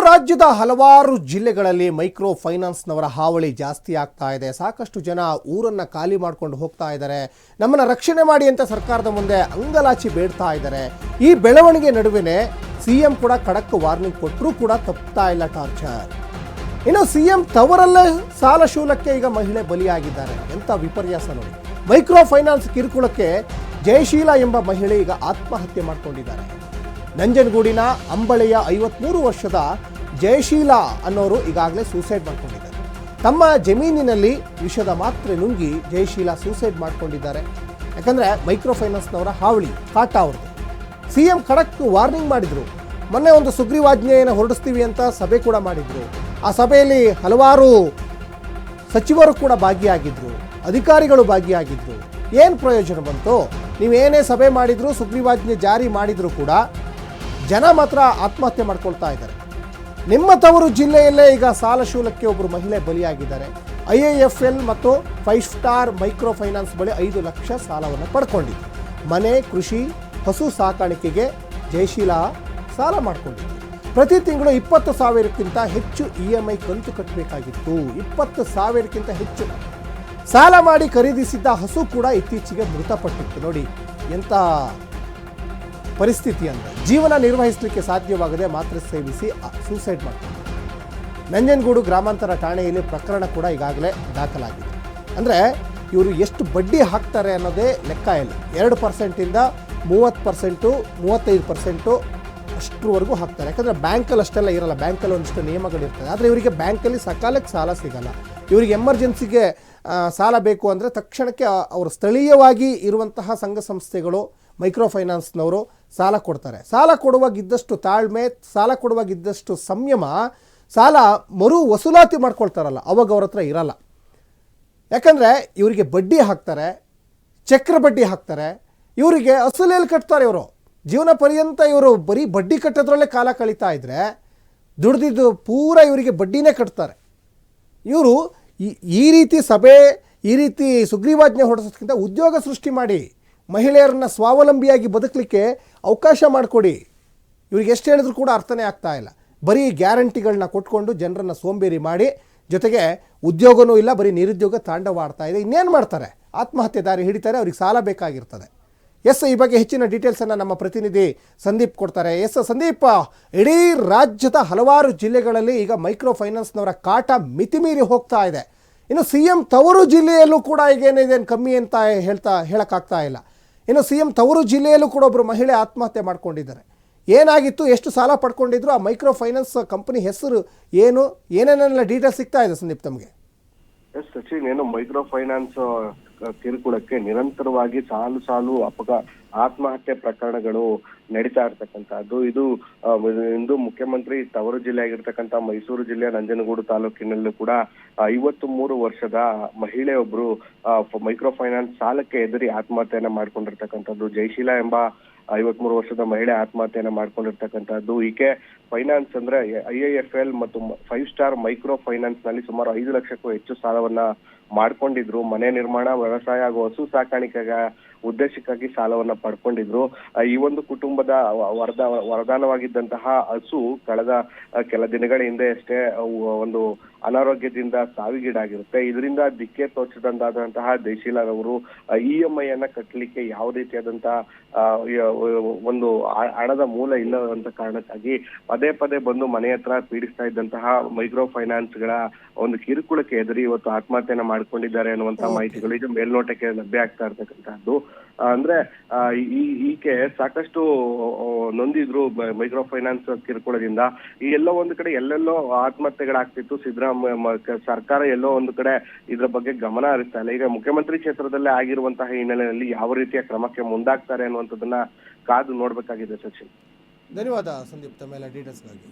ರಾಜ್ಯದ ಹಲವಾರು ಜಿಲ್ಲೆಗಳಲ್ಲಿ ಮೈಕ್ರೋ ಫೈನಾನ್ಸ್ನವರ ಹಾವಳಿ ಜಾಸ್ತಿ ಆಗ್ತಾ ಇದೆ. ಸಾಕಷ್ಟು ಜನ ಊರನ್ನು ಖಾಲಿ ಮಾಡ್ಕೊಂಡು ಹೋಗ್ತಾ ಇದ್ದಾರೆ. ನಮ್ಮನ್ನು ರಕ್ಷಣೆ ಮಾಡಿ ಅಂತ ಸರ್ಕಾರದ ಮುಂದೆ ಅಂಗಲಾಚಿ ಬೇಡ್ತಾ ಇದ್ದಾರೆ. ಈ ಬೆಳವಣಿಗೆ ನಡುವೆನೇ ಸಿಎಂ ಕೂಡ ಖಡಕ್ ವಾರ್ನಿಂಗ್ ಕೊಟ್ಟರೂ ಕೂಡ ತಪ್ಪುತ್ತಾ ಇಲ್ಲ ಟಾರ್ಚರ್. ಇನ್ನು ಸಿಎಂ ತವರಲ್ಲೇ ಸಾಲ ಶೂಲಕ್ಕೆ ಈಗ ಮಹಿಳೆ ಬಲಿಯಾಗಿದ್ದಾರೆ. ಎಂಥ ವಿಪರ್ಯಾಸ ನೋಡಿ. ಮೈಕ್ರೋ ಫೈನಾನ್ಸ್ ಕಿರುಕುಳಕ್ಕೆ ಜಯಶೀಲ ಎಂಬ ಮಹಿಳೆ ಈಗ ಆತ್ಮಹತ್ಯೆ ಮಾಡಿಕೊಂಡಿದ್ದಾರೆ. ನಂಜನಗೂಡಿನ ಅಂಬಳೆಯ 53 ವರ್ಷದ ಜಯಶೀಲ ಅನ್ನೋರು ಈಗಾಗಲೇ ಸೂಸೈಡ್ ಮಾಡ್ಕೊಂಡಿದ್ದಾರೆ. ತಮ್ಮ ಜಮೀನಿನಲ್ಲಿ ವಿಷದ ಮಾತ್ರೆ ನುಂಗಿ ಜಯಶೀಲ ಸೂಸೈಡ್ ಮಾಡ್ಕೊಂಡಿದ್ದಾರೆ. ಯಾಕಂದರೆ ಮೈಕ್ರೋ ಫೈನಾನ್ಸ್ನವರ ಹಾವಳಿ ಕಾಟ ಅವ್ರದ್ದು. ಸಿಎಂ ಖಡಕ್ ವಾರ್ನಿಂಗ್ ಮಾಡಿದರು. ಮೊನ್ನೆ ಒಂದು ಸುಗ್ರೀವಾಜ್ಞೆಯನ್ನು ಹೊರಡಿಸ್ತೀವಿ ಅಂತ ಸಭೆ ಕೂಡ ಮಾಡಿದರು. ಆ ಸಭೆಯಲ್ಲಿ ಹಲವಾರು ಸಚಿವರು ಕೂಡ ಭಾಗಿಯಾಗಿದ್ದರು, ಅಧಿಕಾರಿಗಳು ಭಾಗಿಯಾಗಿದ್ದರು. ಏನು ಪ್ರಯೋಜನ ಬಂತು? ನೀವೇನೇ ಸಭೆ ಮಾಡಿದ್ರು, ಸುಗ್ರೀವಾಜ್ಞೆ ಜಾರಿ ಮಾಡಿದರೂ ಕೂಡ ಜನ ಮಾತ್ರ ಆತ್ಮಹತ್ಯೆ ಮಾಡ್ಕೊಳ್ತಾ ಇದ್ದಾರೆ. ನಿಮ್ಮ ತವರು ಜಿಲ್ಲೆಯಲ್ಲೇ ಈಗ ಸಾಲ ಶೂಲಕ್ಕೆ ಒಬ್ಬರು ಮಹಿಳೆ ಬಲಿಯಾಗಿದ್ದಾರೆ. IIFL ಮತ್ತು 5 ಸ್ಟಾರ್ ಮೈಕ್ರೋ ಫೈನಾನ್ಸ್ ಬಳಿ 5 ಲಕ್ಷ ಸಾಲವನ್ನು ಪಡ್ಕೊಂಡಿದ್ದು. ಮನೆ, ಕೃಷಿ, ಹಸು ಸಾಕಾಣಿಕೆಗೆ ಜಯಶೀಲ ಸಾಲ ಮಾಡಿಕೊಂಡಿದ್ದು. ಪ್ರತಿ ತಿಂಗಳು 20,000ಕ್ಕಿಂತ ಹೆಚ್ಚು EMI ಕಂತು ಕಟ್ಟಬೇಕಾಗಿತ್ತು. 20,000ಕ್ಕಿಂತ ಹೆಚ್ಚು ಸಾಲ ಮಾಡಿ ಖರೀದಿಸಿದ್ದ ಹಸು ಕೂಡ ಇತ್ತೀಚೆಗೆ ಮೃತಪಟ್ಟಿತ್ತು. ನೋಡಿ ಎಂಥ ಪರಿಸ್ಥಿತಿ ಅಂದರೆ ಜೀವನ ನಿರ್ವಹಿಸಲಿಕ್ಕೆ ಸಾಧ್ಯವಾಗದೆ ಮಾತ್ರೆ ಸೇವಿಸಿ ಸೂಸೈಡ್ ಮಾಡ್ತಾರೆ. ನಂಜನಗೂಡು ಗ್ರಾಮಾಂತರ ಠಾಣೆಯಲ್ಲಿ ಪ್ರಕರಣ ಕೂಡ ಈಗಾಗಲೇ ದಾಖಲಾಗಿದೆ. ಅಂದರೆ ಇವರು ಎಷ್ಟು ಬಡ್ಡಿ ಹಾಕ್ತಾರೆ ಅನ್ನೋದೇ ಲೆಕ್ಕ ಇಲ್ಲ. 2%ಇಂದ 30%, 35% ಅಷ್ಟರವರೆಗೂ ಹಾಕ್ತಾರೆ. ಯಾಕಂದರೆ ಬ್ಯಾಂಕಲ್ಲಿ ಅಷ್ಟೆಲ್ಲ ಇರಲ್ಲ. ಬ್ಯಾಂಕಲ್ಲಿ ಒಂದಿಷ್ಟು ನಿಯಮಗಳಿರ್ತದೆ. ಆದರೆ ಇವರಿಗೆ ಬ್ಯಾಂಕಲ್ಲಿ ಸಕಾಲಕ್ಕೆ ಸಾಲ ಸಿಗಲ್ಲ. ಇವರಿಗೆ ಎಮರ್ಜೆನ್ಸಿಗೆ ಸಾಲ ಬೇಕು ಅಂದರೆ ತಕ್ಷಣಕ್ಕೆ ಅವರು ಸ್ಥಳೀಯವಾಗಿ ಇರುವಂತಹ ಸಂಘ ಸಂಸ್ಥೆಗಳು, ಮೈಕ್ರೋ ಫೈನಾನ್ಸ್ನವರು ಸಾಲ ಕೊಡ್ತಾರೆ. ಸಾಲ ಕೊಡುವಾಗಿದ್ದಷ್ಟು ತಾಳ್ಮೆ, ಸಾಲ ಕೊಡುವಾಗಿದ್ದಷ್ಟು ಸಂಯಮ, ಸಾಲ ಮರು ವಸೂಲಾತಿ ಮಾಡ್ಕೊಳ್ತಾರಲ್ಲ ಅವಾಗ ಅವ್ರ ಹತ್ರ ಇರಲ್ಲ. ಯಾಕಂದರೆ ಇವರಿಗೆ ಬಡ್ಡಿ ಹಾಕ್ತಾರೆ, ಚಕ್ರ ಬಡ್ಡಿ ಹಾಕ್ತಾರೆ. ಇವರಿಗೆ ಅಸಲೇಲಿ ಕಟ್ತಾರೆ. ಇವರು ಜೀವನ ಪರ್ಯಂತ ಇವರು ಬರೀ ಬಡ್ಡಿ ಕಟ್ಟೋದ್ರಲ್ಲೇ ಕಾಲ ಕಳೀತಾ ಇದ್ದರೆ ದುಡ್ದಿದ್ದು ಪೂರ ಇವರಿಗೆ ಬಡ್ಡಿನೇ ಕಟ್ತಾರೆ. ಇವರು ಈ ರೀತಿ ಸಭೆ, ಈ ರೀತಿ ಸುಗ್ರೀವಾಜ್ಞೆ ಹೊರಡಿಸೋದಕ್ಕಿಂತ ಉದ್ಯೋಗ ಸೃಷ್ಟಿ ಮಾಡಿ ಮಹಿಳೆಯರನ್ನ ಸ್ವಾವಲಂಬಿಯಾಗಿ ಬದುಕಲಿಕ್ಕೆ ಅವಕಾಶ ಮಾಡಿಕೊಡಿ. ಇವ್ರಿಗೆ ಎಷ್ಟು ಹೇಳಿದ್ರು ಕೂಡ ಅರ್ಥನೇ ಆಗ್ತಾ ಇಲ್ಲ. ಬರೀ ಗ್ಯಾರಂಟಿಗಳನ್ನ ಕೊಟ್ಕೊಂಡು ಜನರನ್ನು ಸೋಂಬೇರಿ ಮಾಡಿ, ಜೊತೆಗೆ ಉದ್ಯೋಗನೂ ಇಲ್ಲ, ಬರೀ ನಿರುದ್ಯೋಗ ತಾಂಡವಾಡ್ತಾ ಇದೆ. ಇನ್ನೇನು ಮಾಡ್ತಾರೆ? ಆತ್ಮಹತ್ಯೆ ದಾರಿ ಹಿಡಿತಾರೆ. ಅವ್ರಿಗೆ ಸಾಲ ಬೇಕಾಗಿರ್ತದೆ. ಈ ಬಗ್ಗೆ ಹೆಚ್ಚಿನ ಡೀಟೇಲ್ಸನ್ನು ನಮ್ಮ ಪ್ರತಿನಿಧಿ ಸಂದೀಪ್ ಕೊಡ್ತಾರೆ. ಸಂದೀಪ್, ಇಡೀ ರಾಜ್ಯದ ಹಲವಾರು ಜಿಲ್ಲೆಗಳಲ್ಲಿ ಈಗ ಮೈಕ್ರೋ ಫೈನಾನ್ಸ್ನವರ ಕಾಟ ಮಿತಿಮೀರಿ ಹೋಗ್ತಾ ಇದೆ. ಇನ್ನು ಸಿಎಂ ತವರು ಜಿಲ್ಲೆಯಲ್ಲೂ ಕೂಡ ಈಗೇನಿದೇನು ಕಮ್ಮಿ ಅಂತ ಹೇಳೋಕ್ಕಾಗ್ತಾ ಇಲ್ಲ. ಇನ್ನು ಸಿಎಂ ತವರು ಜಿಲ್ಲೆಯಲ್ಲೂ ಕೂಡ ಒಬ್ಬರು ಮಹಿಳೆ ಆತ್ಮಹತ್ಯೆ ಮಾಡ್ಕೊಂಡಿದ್ದಾರೆ. ಏನಾಗಿತ್ತು, ಎಷ್ಟು ಸಾಲ ಪಡ್ಕೊಂಡಿದ್ರು, ಆ ಮೈಕ್ರೋ ಫೈನಾನ್ಸ್ ಕಂಪನಿ ಹೆಸರು ಏನು, ಏನೇನೆಲ್ಲ ಡೀಟೇಲ್ಸ್ ಸಿಗ್ತಾ ಇದೆ ಸಂದೀಪ್ ತಮಗೆ? ಸಚಿನ್, ಏನು ಮೈಕ್ರೋ ಫೈನಾನ್ಸ್ ಕಿರುಕುಳಕ್ಕೆ ನಿರಂತರವಾಗಿ ಸಾಲು ಆತ್ಮಹತ್ಯೆ ಪ್ರಕರಣಗಳು ನಡೀತಾ ಇರ್ತಕ್ಕಂಥದ್ದು. ಇಂದು ಮುಖ್ಯಮಂತ್ರಿ ತವರು ಜಿಲ್ಲೆ ಆಗಿರ್ತಕ್ಕಂಥ ಮೈಸೂರು ಜಿಲ್ಲೆಯ ನಂಜನಗೂಡು ತಾಲೂಕಿನಲ್ಲೂ ಕೂಡ 53 ವರ್ಷದ ಮಹಿಳೆಯೊಬ್ಬರು ಮೈಕ್ರೋ ಫೈನಾನ್ಸ್ ಸಾಲಕ್ಕೆ ಹೆದರಿ ಆತ್ಮಹತ್ಯೆಯನ್ನ ಮಾಡ್ಕೊಂಡಿರ್ತಕ್ಕಂಥದ್ದು. ಜಯಶೀಲ ಎಂಬ 53 ವರ್ಷದ ಮಹಿಳೆ ಆತ್ಮಹತ್ಯೆಯನ್ನ ಮಾಡ್ಕೊಂಡಿರ್ತಕ್ಕಂಥದ್ದು. ಈಕೆ ಫೈನಾನ್ಸ್ ಅಂದ್ರೆ IIFL ಮತ್ತು 5 ಸ್ಟಾರ್ ಮೈಕ್ರೋ ಫೈನಾನ್ಸ್ ನಲ್ಲಿ ಸುಮಾರು 5 ಲಕ್ಷಕ್ಕೂ ಹೆಚ್ಚು ಸಾಲವನ್ನ ಮಾಡ್ಕೊಂಡಿದ್ರು. ಮನೆ ನಿರ್ಮಾಣ, ವ್ಯವಸಾಯ ಹಾಗೂ ಹಸು ಸಾಕಾಣಿಕೆಗ ಉದ್ದೇಶಕ್ಕಾಗಿ ಸಾಲವನ್ನ ಪಡ್ಕೊಂಡಿದ್ರು. ಈ ಒಂದು ಕುಟುಂಬದ ವರದಾನವಾಗಿದ್ದಂತಹ ಹಸು ಕಳೆದ ಕೆಲ ದಿನಗಳ ಹಿಂದೆ ಅಷ್ಟೇ ಒಂದು ಅನಾರೋಗ್ಯದಿಂದ ಸಾವಿಗೀಡಾಗಿರುತ್ತೆ. ಇದರಿಂದ ದಿಕ್ಕೆ ತೋಚದಂತಾದಂತಹ ಜಯಶೀಲ ಅವರು EMI ಅನ್ನ ಕಟ್ಟಲಿಕ್ಕೆ ಯಾವ ರೀತಿಯಾದಂತಹ ಒಂದು ಹಣದ ಮೂಲ ಇಲ್ಲದಂತ ಕಾರಣಕ್ಕಾಗಿ ಪದೇ ಬಂದು ಮನೆ ಹತ್ರ ಪೀಡಿಸ್ತಾ ಇದ್ದಂತಹ ಮೈಕ್ರೋ ಫೈನಾನ್ಸ್ ಗಳ ಒಂದು ಕಿರುಕುಳಕ್ಕೆ ಎದುರಿ ಇವತ್ತು ಆತ್ಮಹತ್ಯೆಯನ್ನ ಮಾಡ್ಕೊಂಡಿದ್ದಾರೆ ಅನ್ನುವಂತಹ ಮಾಹಿತಿಗಳು ಇದು ಮೇಲ್ನೋಟಕ್ಕೆ ಲಭ್ಯ ಆಗ್ತಾ ಇರ್ತಕ್ಕಂಥದ್ದು. ಅಂದ್ರೆ ಈಕೆ ಸಾಕಷ್ಟು ನೊಂದಿದ್ರು ಮೈಕ್ರೋ ಫೈನಾನ್ಸ್ ಕಿರುಕುಳದಿಂದ. ಈ ಎಲ್ಲೋ ಒಂದು ಕಡೆ ಎಲ್ಲೆಲ್ಲೋ ಆತ್ಮಹತ್ಯೆಗಳಾಗ್ತಿತ್ತು. ಸಿದ್ದರಾಮಯ್ಯ ಸರ್ಕಾರ ಎಲ್ಲೋ ಒಂದು ಕಡೆ ಇದ್ರ ಬಗ್ಗೆ ಗಮನ ಹರಿಸ್ತಾ ಇಲ್ಲ. ಈಗ ಮುಖ್ಯಮಂತ್ರಿ ಕ್ಷೇತ್ರದಲ್ಲೇ ಆಗಿರುವಂತಹ ಹಿನ್ನೆಲೆಯಲ್ಲಿ ಯಾವ ರೀತಿಯ ಕ್ರಮಕ್ಕೆ ಮುಂದಾಗ್ತಾರೆ ಅನ್ನುವಂಥದ್ದನ್ನ ಕಾದು ನೋಡ್ಬೇಕಾಗಿದೆ. ಸಚಿನ್, ಧನ್ಯವಾದ ಸಂದೀಪ್ ತಮ್ಮೆಲ್ಲ ಡೀಟೇಲ್ಸ್ಗಾಗಿ.